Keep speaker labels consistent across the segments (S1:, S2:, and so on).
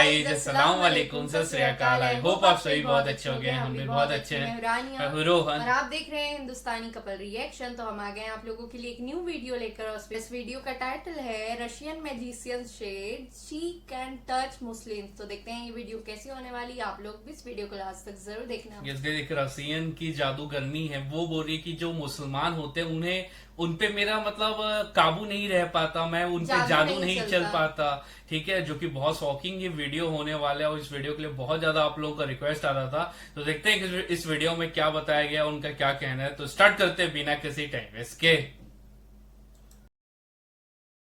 S1: Guys, अस्सलाम वालेकुम, सत श्री अकाल। आई होप आप सभी बहुत अच्छे हो गए, हम भी बहुत अच्छे हैं। मैं हूं रोहन
S2: और आप देख रहे हैं हिंदुस्तानी कपल रिएक्शन। तो हम आ गए हैं आप लोगों के लिए एक न्यू वीडियो लेकर। और इस वीडियो का टाइटल है Russian magician said she can touch Muslims. तो देखते हैं ये वीडियो कैसी होने वाली है। आप लोग भी इस वीडियो को लास्ट तक जरूर देखना।
S1: जैसे एक रसियन की जादूगरनी है, वो बोल रही है कि जो मुसलमान होते हैं उन्हें उनपे मेरा मतलब काबू नहीं रह पाता, मैं उनपे जादू नहीं चल पाता। ठीक है, जो कि बहुत शॉकिंग ये वीडियो होने वाला है और इस वीडियो के लिए बहुत ज्यादा आप लोगों का रिक्वेस्ट आ रहा था। तो देखते हैं कि इस वीडियो में क्या बताया गया, उनका क्या कहना है। तो स्टार्ट करते हैं बिना किसी टाइम वेस्ट के।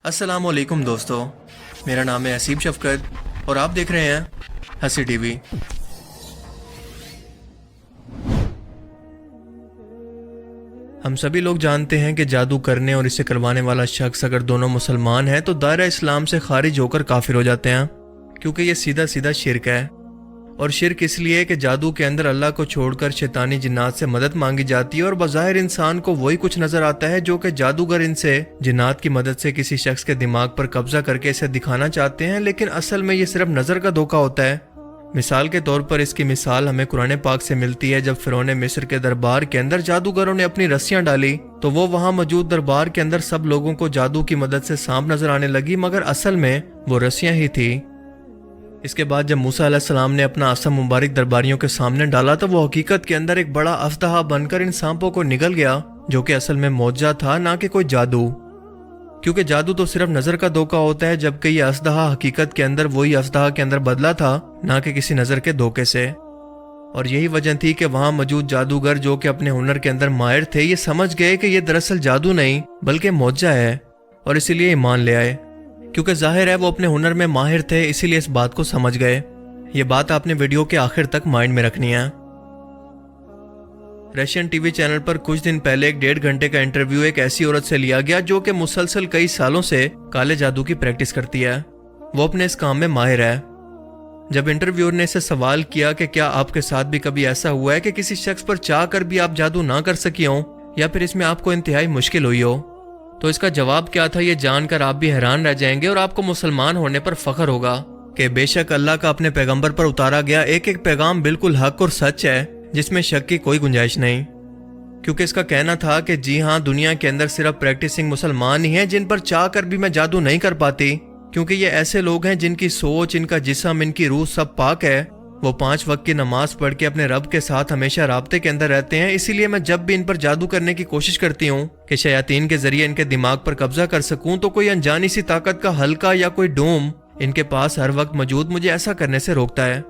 S3: अस्सलाम वालेकुम दोस्तों, मेरा नाम है हसीब शफकत और आप देख रहे हैं हसी टीवी। हम सभी लोग जानते हैं कि जादू करने और इसे करवाने वाला शख्स अगर दोनों मुसलमान हैं तो दायरा इस्लाम से खारिज होकर काफिर हो जाते हैं, क्योंकि ये सीधा सीधा शिर्क है। और शिर्क इसलिए कि जादू के अंदर अल्लाह को छोड़कर शैतानी जिन्नात से मदद मांगी जाती है और बज़ाहिर इंसान को वही कुछ नजर आता है जो कि जादूगर इनसे जिन्नात की मदद से किसी शख्स के दिमाग पर कब्जा करके इसे दिखाना चाहते हैं, लेकिन असल में ये सिर्फ नजर का धोखा होता है। मिसाल के तौर पर इसकी मिसाल हमें कुरान पाक से मिलती है। जब फिरौन मिस्र के दरबार के अंदर जादूगरों ने अपनी रस्सियां डाली तो वो वहां मौजूद दरबार के अंदर सब लोगों को जादू की मदद से सांप नजर आने लगी, मगर असल में वो रस्सियां ही थी। इसके बाद जब मूसा अलैहिस्सलाम ने अपना आसा मुबारक दरबारियों के सामने डाला तो वो हकीकत के अंदर एक बड़ा अफ्ताहा बनकर इन सांपों को निगल गया, जो कि असल में मौजज़ा था, ना कि कोई जादू। क्योंकि जादू तो सिर्फ नजर का धोखा होता है, जबकि ये अफ्ताहा हकीकत के अंदर वही अफ्ताहा के अंदर बदला था, ना कि किसी नजर के धोखे से। और यही वजह थी कि वहां मौजूद जादूगर जो कि अपने हुनर के अंदर माहिर थे, ये समझ गए कि ये दरअसल जादू नहीं बल्कि मौजज़ा है, और इसीलिए ईमान ले आए। क्योंकि जाहिर है वो अपने हुनर में माहिर थे, इसीलिए इस बात को समझ गए। ये बात आपने वीडियो के आखिर तक माइंड में रखनी है। रशियन टीवी चैनल पर कुछ दिन पहले एक 1.5 घंटे का इंटरव्यू एक ऐसी औरत से लिया गया जो कि मुसलसल कई सालों से काले जादू की प्रैक्टिस करती है। वो अपने इस काम में माहिर है। जब इंटरव्यूअर ने इसे सवाल किया कि क्या आपके साथ भी कभी ऐसा हुआ है कि किसी शख्स पर चाह कर भी आप जादू ना कर सकी हो, या फिर इसमें आपको इंतहाई मुश्किल हुई हो, तो इसका जवाब क्या था ये जानकर आप भी हैरान रह जाएंगे और आपको मुसलमान होने पर फख्र होगा कि बेशक अल्लाह का अपने पैगंबर पर उतारा गया एक एक पैगाम बिल्कुल हक और सच है, जिसमें शक की कोई गुंजाइश नहीं। क्योंकि इसका कहना था कि जी हाँ, दुनिया के अंदर सिर्फ प्रैक्टिसिंग मुसलमान ही हैं जिन पर चाह कर भी मैं जादू नहीं कर पाती, क्योंकि ये ऐसे लोग हैं जिनकी सोच, इनका जिस्म, इनकी रूह सब पाक है। वो 5 वक्त की नमाज पढ़ के अपने रब के साथ हमेशा राब्ते के अंदर रहते हैं। इसीलिए मैं जब भी इन पर जादू करने की कोशिश करती हूँ कि शयातीन के जरिए इनके दिमाग पर कब्जा कर सकूं, तो कोई अनजानी सी ताकत का हल्का या कोई डोम इनके पास हर वक्त मौजूद मुझे ऐसा करने से रोकता है,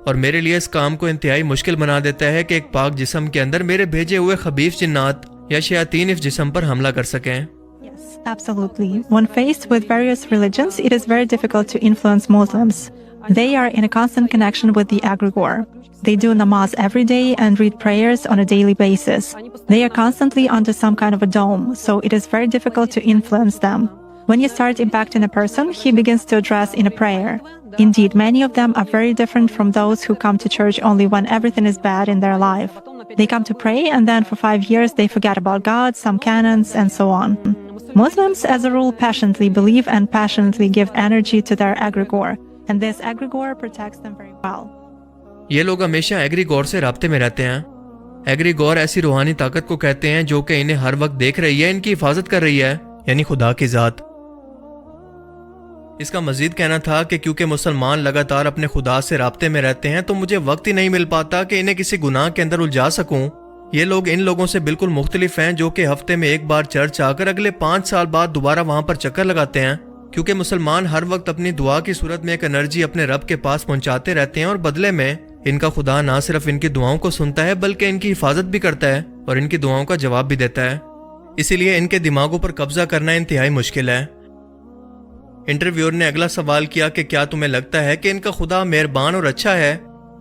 S3: और मेरे लिए इस काम को इंतहाई मुश्किल बना देता है कि एक पाक जिस्म के अंदर मेरे भेजे हुए खबीफ जिन्नात या शयातीन इस जिस्म पर हमला कर सकें।
S4: Yes, absolutely. When faced with various religions, it is very difficult to influence Muslims. They are in a constant connection with the egregore. They do namaz every day and read prayers on a daily basis. They are constantly under some kind of a dome, so it is very difficult to influence them. When you start impacting a person, he begins to address in a prayer. Indeed, many of them are very different from those who come to church only when everything is bad in their life. They come to pray and then for 5 years they forget about God, some canons, and so on. Muslims, as a rule, passionately believe and passionately give energy to their egregore, and this egregore protects them very well.
S3: ये लोग हमेशा एग्रीगोर से राब्ते में रहते हैं। एग्रीगोर ऐसी रूहानी ताकत को कहते हैं जो कि इन्हें हर वक्त देख रही है, इनकी हिफाजत कर रही है, यानी खुदा की जात। इसका मजीद कहना था कि क्योंकि मुसलमान लगातार अपने खुदा से राब्ते में रहते हैं तो मुझे वक्त ही नहीं मिल पाता कि इन्हें किसी गुनाह के अंदर उलझा सकूं। ये लोग इन लोगों से बिल्कुल मुख्तलिफ हैं जो कि हफ्ते में एक बार चर्च आकर अगले 5 साल बाद दोबारा वहां पर चक्कर लगाते हैं, क्योंकि मुसलमान हर वक्त अपनी दुआ की सूरत में एक एनर्जी अपने रब के पास पहुंचाते रहते हैं, और बदले में इनका खुदा ना सिर्फ इनकी दुआओं को सुनता है बल्कि इनकी हिफाजत भी करता है और इनकी दुआओं का जवाब भी देता है। इसीलिए इनके दिमागों पर कब्जा करना इंतहाई मुश्किल है। इंटरव्यूअर ने अगला सवाल किया कि क्या तुम्हें लगता है कि इनका खुदा मेहरबान और अच्छा है?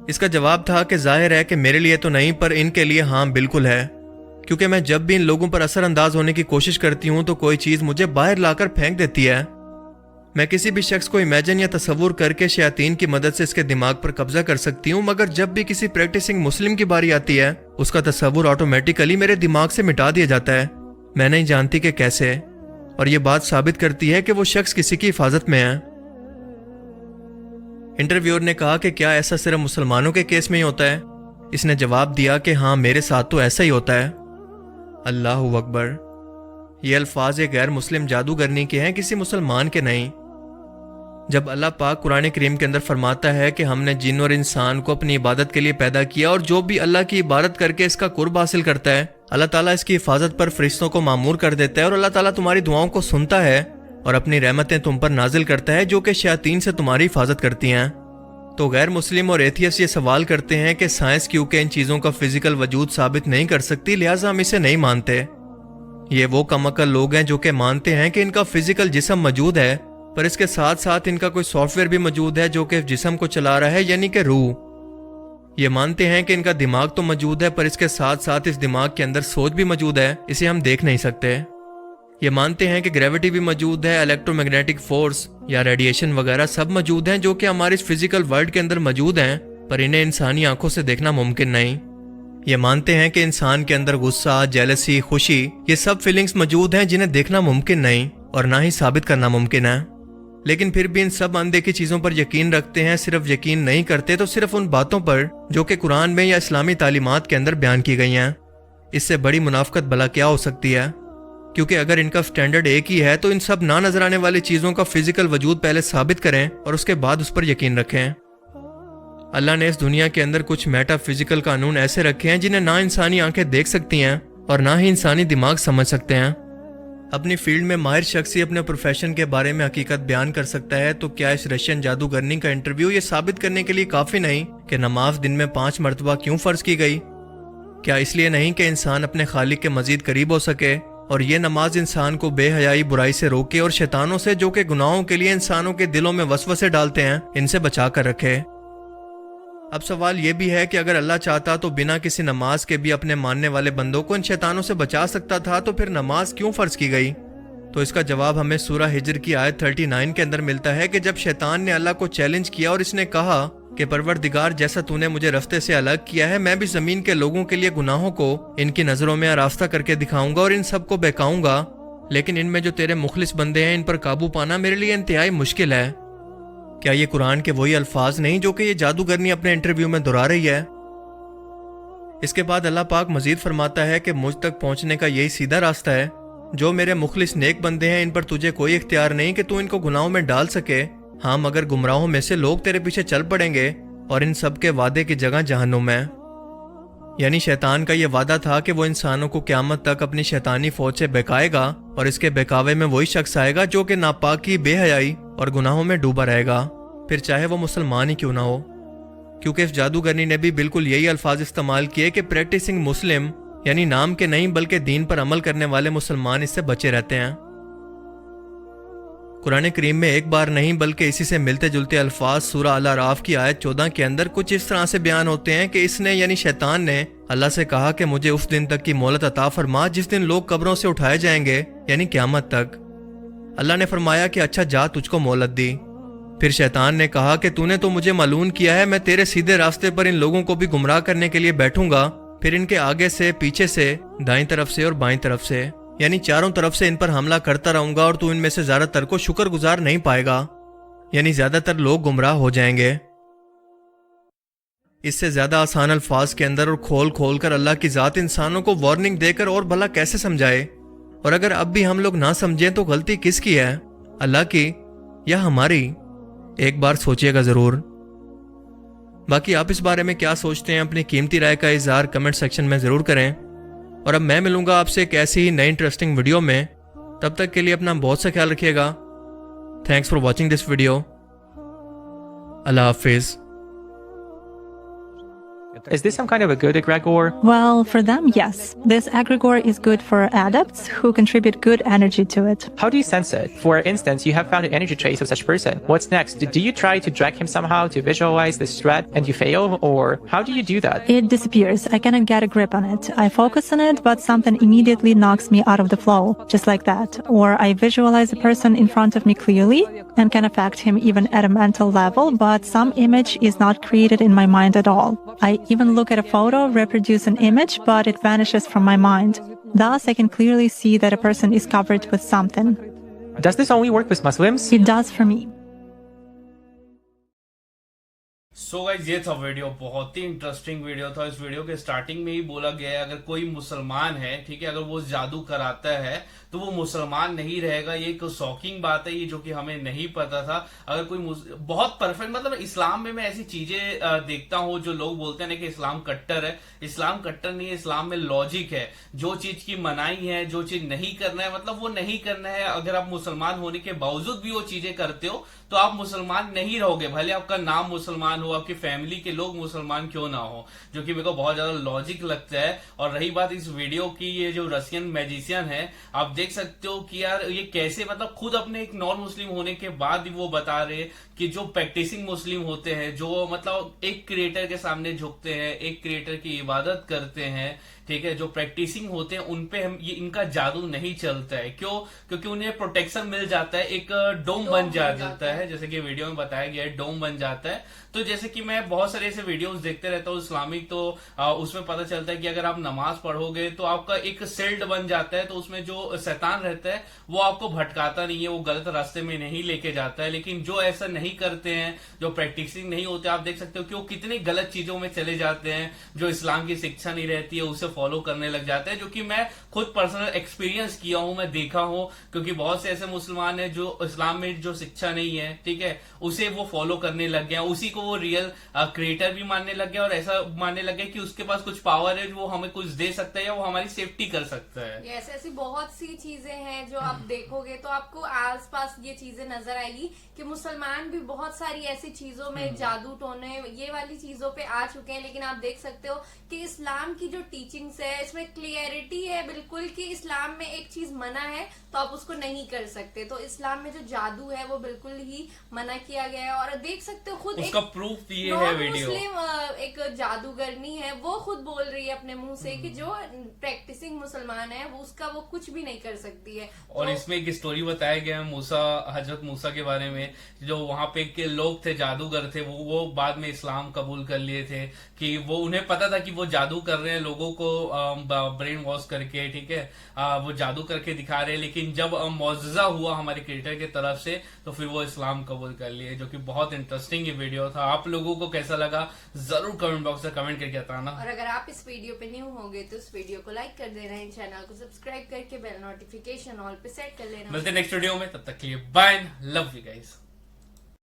S3: इसका जवाब था कि जाहिर है कि मेरे लिए तो नहीं, पर इनके लिए हाँ बिल्कुल है, क्योंकि मैं जब भी इन लोगों पर असर अंदाज होने की कोशिश करती हूँ तो कोई चीज़ मुझे बाहर लाकर फेंक देती है। मैं किसी भी शख्स को इमेजिन या तसव्वुर करके शयातीन की मदद से इसके दिमाग पर कब्जा कर सकती हूँ, मगर जब भी किसी प्रैक्टिसिंग मुस्लिम की बारी आती है उसका तसव्वुर ऑटोमेटिकली मेरे दिमाग से मिटा दिया जाता है। मैं नहीं जानती कि कैसे, और ये बात साबित करती है कि वो शख्स किसी की हिफाजत में है। इंटरव्यूअर ने कहा कि क्या ऐसा सिर्फ मुसलमानों के केस में ही होता है? इसने जवाब दिया कि हाँ, मेरे साथ तो ऐसा ही होता है। अल्लाहु अकबर। ये अल्फाज एक गैर मुस्लिम जादूगरनी के हैं, किसी मुसलमान के नहीं। जब अल्लाह पाक कुरान करीम के अंदर फरमाता है कि हमने जिन और इंसान को अपनी इबादत के लिए पैदा किया और जो भी अल्लाह की इबादत करके इसका कुर्ब हासिल करता है, अल्लाह ताला इसकी हिफाजत पर फरिश्तों को मामूर कर देता है और अल्लाह ताला तुम्हारी दुआओं को सुनता है और अपनी रहमतें तुम पर नाजिल करता है जो कि शयातीन से तुम्हारी हिफाजत करती हैं। तो गैर मुस्लिम और एथियस्ट ये सवाल करते हैं कि साइंस क्योंकि इन चीज़ों का फिजिकल वजूद साबित नहीं कर सकती, लिहाजा हम इसे नहीं मानते। ये वो कमअक्ल लोग हैं जो कि मानते हैं कि इनका फिजिकल जिस्म मौजूद है, पर इसके साथ साथ इनका कोई सॉफ्टवेयर भी मौजूद है जो कि जिस्म को चला रहा है, यानी कि रूह। ये मानते हैं कि इनका दिमाग तो मौजूद है, पर इसके साथ साथ इस दिमाग के अंदर सोच भी मौजूद है, इसे हम देख नहीं सकते। ये मानते हैं कि ग्रेविटी भी मौजूद है, इलेक्ट्रोमैग्नेटिक फोर्स या रेडिएशन वगैरह सब मौजूद हैं जो कि हमारे इस फिजिकल वर्ल्ड के अंदर मौजूद हैं, पर इन्हें इंसानी आंखों से देखना मुमकिन नहीं। ये मानते हैं कि इंसान के अंदर गुस्सा, जेलसी, खुशी, ये सब फीलिंग्स मौजूद हैं जिन्हें देखना मुमकिन नहीं और ना ही साबित करना मुमकिन है। लेकिन फिर भी इन सब अनदेखी चीज़ों पर यकीन रखते हैं। सिर्फ यकीन नहीं करते तो सिर्फ उन बातों पर जो कि कुरान में या इस्लामी तालीमात के अंदर बयान की गई हैं। इससे बड़ी मुनाफकत भला क्या हो सकती है? क्योंकि अगर इनका स्टैंडर्ड एक ही है तो इन सब ना नजर आने वाली चीज़ों का फिजिकल वजूद पहले साबित करें और उसके बाद उस पर यकीन रखें। अल्लाह ने इस दुनिया के अंदर कुछ मेटाफिजिकल कानून ऐसे रखे हैं जिन्हें ना इंसानी आंखें देख सकती हैं और ना ही इंसानी दिमाग समझ सकते हैं। अपनी फील्ड में माहिर शख्स ही अपने प्रोफेशन के बारे में हकीकत बयान कर सकता है, तो क्या इस रशियन जादूगरनी का इंटरव्यू ये साबित करने के लिए काफ़ी नहीं कि नमाज दिन में 5 मरतबा क्यों फ़र्ज की गई? क्या इसलिए नहीं कि इंसान अपने खालिक के मजीद करीब हो सके और ये नमाज इंसान को बेहयाई, बुराई से रोके और शैतानों से जो कि गुनाहों के लिए इंसानों के दिलों में वसवसे डालते हैं, इनसे बचा कर रखे। अब सवाल ये भी है कि अगर अल्लाह चाहता तो बिना किसी नमाज के भी अपने मानने वाले बंदों को इन शैतानों से बचा सकता था, तो फिर नमाज क्यों फ़र्ज की गई? तो इसका जवाब हमें सूरह हिज्र की आयत 39 के अंदर मिलता है कि जब शैतान ने अल्लाह को चैलेंज किया और इसने कहा कि परवरदिगार, जैसा तूने मुझे रास्ते से अलग किया है, मैं भी ज़मीन के लोगों के लिए गुनाहों को इनकी नज़रों में आरास्ता करके दिखाऊंगा और इन सब को बहकाऊंगा, लेकिन इनमें जो तेरे मुखलिस बंदे हैं इन पर काबू पाना मेरे लिए इंतहाई मुश्किल है। क्या ये कुरान के वही अल्फाज नहीं जो कि ये जादूगरनी अपने इंटरव्यू में दोहरा रही है? इसके बाद अल्लाह पाक मजीद फरमाता है कि मुझ तक पहुंचने का यही सीधा रास्ता है। जो मेरे मुखलिस नेक बंदे हैं इन पर तुझे कोई इख्तियार नहीं कि तू इनको गुनाहों में डाल सके। हाँ, मगर गुमराहों में से लोग तेरे पीछे चल पड़ेंगे और इन सब के वादे की जगह जहन्नुम है। यानी शैतान का यह वादा था कि वो इंसानों को क़यामत तक अपनी शैतानी फौज से बहकाएगा और इसके बहकावे में वही शख्स आएगा जो कि नापाकी, बेहयाई और गुनाहों में डूबा रहेगा, फिर चाहे वो मुसलमान ही क्यों ना हो। क्योंकि इस जादूगरनी ने भी बिल्कुल यही अल्फाज इस्तेमाल किए कि प्रैक्टिसिंग मुस्लिम, यानी नाम के नहीं बल्कि दीन पर अमल करने वाले मुसलमान इससे बचे रहते हैं। कुरान करीम में एक बार नहीं बल्कि इसी से मिलते जुलते अल्फाज सूरह अल-अराफ की आयत 14 के अंदर कुछ इस तरह से बयान होते हैं कि इसने यानी शैतान ने अल्लाह से कहा कि मुझे उस दिन तक की मोहलत अता फरमा जिस दिन लोग कब्रों से उठाए जाएंगे, यानी क़यामत तक। अल्लाह ने फरमाया कि अच्छा जा, तुझको मोहलत दी। फिर शैतान ने कहा कि तूने तो मुझे मालूम किया है, मैं तेरे सीधे रास्ते पर इन लोगों को भी गुमराह करने के लिए बैठूंगा, फिर इनके आगे से, पीछे से, दाईं तरफ से और बाईं तरफ से, यानी चारों तरफ से इन पर हमला करता रहूंगा और तू इनमें से ज्यादातर को शुक्रगुजार नहीं पाएगा, यानी ज्यादातर लोग गुमराह हो जाएंगे। इससे ज्यादा आसान अल्फाज के अंदर और खोल खोल कर अल्लाह की जात इंसानों को वार्निंग देकर और भला कैसे समझाए? और अगर अब भी हम लोग ना समझें तो गलती किसकी है, अल्लाह की या हमारी? एक बार सोचिएगा जरूर। बाकी आप इस बारे में क्या सोचते हैं, अपनी कीमती राय का इजहार कमेंट सेक्शन में जरूर करें। और अब मैं मिलूंगा आपसे एक ऐसी ही नई इंटरेस्टिंग वीडियो में। तब तक के लिए अपना बहुत सा ख्याल रखिएगा। Thanks for watching this video. Allah Hafiz.
S5: Is this some kind of a good egregore?
S4: Well, for them, yes. This egregore is good for adepts who contribute good energy to it.
S5: How do you sense it? For instance, you have found an energy trace of such person. What's next? Do you try to drag him somehow to visualize this threat and you fail? Or how do you do that?
S4: It disappears. I cannot get a grip on it. I focus on it, but something immediately knocks me out of the flow, just like that. Or I visualize a person in front of me clearly and can affect him even at a mental level, but some image is not created in my mind at all. I even look at a photo, reproduce an image, but it vanishes from my mind. Thus, I can clearly see that a person is covered with something.
S5: Does this only work with Muslims?
S4: It does for me.
S1: So guys ये था video, बहुत ही interesting video था। इस video के starting में ही बोला गया है अगर कोई मुसलमान है, ठीक है, अगर वो जादू कराता है तो वो मुसलमान नहीं रहेगा। ये एक शॉकिंग बात है, ये जो कि हमें नहीं पता था। अगर कोई बहुत परफेक्ट, मतलब इस्लाम में मैं ऐसी चीजें देखता हूँ जो लोग बोलते हैं ना कि इस्लाम कट्टर है। इस्लाम कट्टर नहीं है, इस्लाम में लॉजिक है। जो चीज की मनाही है, जो चीज नहीं करना है, मतलब वो नहीं करना है। अगर आप मुसलमान होने के बावजूद भी वो चीजें करते हो तो आप मुसलमान नहीं रहोगे, भले आपका नाम मुसलमान हो, आपकी फैमिली के लोग मुसलमान क्यों ना हो, जो कि मेरे को बहुत ज्यादा लॉजिक लगता है। और रही बात इस वीडियो की, ये जो रशियन मैजिशियन है, आप देख सकते हो कि यार ये कैसे, मतलब खुद अपने एक नॉन मुस्लिम होने के बाद वो बता रहे कि जो प्रैक्टिसिंग मुस्लिम होते हैं, जो मतलब एक क्रिएटर के सामने झुकते हैं, एक क्रिएटर की इबादत करते हैं, ठीक है, जो प्रैक्टिसिंग होते हैं उनपे हम ये इनका जादू नहीं चलता है। क्यों? क्योंकि उन्हें प्रोटेक्शन मिल जाता है, एक डोम बन जाता है, जैसे कि वीडियो में बताया गया है, डोम बन जाता है। तो जैसे कि मैं बहुत सारे ऐसे वीडियोस देखते रहता हूँ इस्लामिक, तो उसमें पता चलता है कि अगर आप नमाज पढ़ोगे तो आपका एक शिल्ड बन जाता है, तो उसमें जो शैतान रहता है वो आपको भटकाता नहीं है, वो गलत रास्ते में नहीं लेके जाता है। लेकिन जो ऐसा नहीं करते हैं, जो प्रैक्टिसिंग नहीं होते, आप देख सकते हो कि वो कितनी गलत चीजों में चले जाते हैं, जो इस्लाम की शिक्षा नहीं रहती है उसे फॉलो करने लग जाते हैं, जो कि मैं खुद पर्सनल एक्सपीरियंस किया हूं, मैं देखा हूं। क्योंकि बहुत से ऐसे मुसलमान हैं जो इस्लाम में जो शिक्षा नहीं है, ठीक है, उसे वो फॉलो करने लग गए, उसी को वो रियल क्रिएटर भी मानने लग गया, और ऐसा मानने लग गया कि उसके पास कुछ पावर है, वो हमें कुछ दे सकता है या वो हमारी सेफ्टी कर सकता है।
S2: ऐसी ऐसी बहुत सी चीजें हैं जो आप देखोगे तो आपको आसपास ये चीजें नजर आएगी कि मुसलमान भी बहुत सारी ऐसी चीजों में, जादू टोने, ये वाली चीजों पे आ चुके हैं। लेकिन आप देख सकते हो कि इस्लाम की जो टीचिंग्स है, इसमें क्लियरिटी है बिल्कुल कि इस्लाम में एक चीज मना है तो आप उसको नहीं कर सकते। तो इस्लाम में जो जादू है वो बिल्कुल ही मना किया गया है। और देख सकते हो खुद
S1: उसका प्रूफ ये है वीडियो,
S2: मुस्लिम एक जादूगरनी है, वो खुद बोल रही है अपने मुंह से कि जो प्रैक्टिसिंग मुसलमान है वो उसका वो कुछ भी नहीं कर सकती है।
S1: और इसमें एक स्टोरी बताया गया है मूसा, हजरत मूसा के बारे में, जो वहां पे के लोग थे, जादूगर थे, वो बाद में इस्लाम कबूल कर लिए थे। कि वो उन्हें पता था कि वो जादू कर रहे हैं, लोगों को ब्रेन वॉश करके, ठीक है, वो जादू करके दिखा रहे हैं। लेकिन जब मौजज़ा हुआ हमारे क्रिएटर की तरफ से तो फिर वो इस्लाम कबूल कर लिए, जो कि बहुत इंटरेस्टिंग ये वीडियो था। आप लोगों को कैसा लगा जरूर कमेंट बॉक्स में कमेंट करके बताना।
S2: और अगर आप इस वीडियो पे न्यू होंगे तो इस वीडियो को लाइक कर देना है, चैनल को सब्सक्राइब करके बेल नोटिफिकेशन ऑल पे सेट कर लेना।
S1: मिलते हैं नेक्स्ट वीडियो में, तब तक के लिए बाय, लव यू गाइस।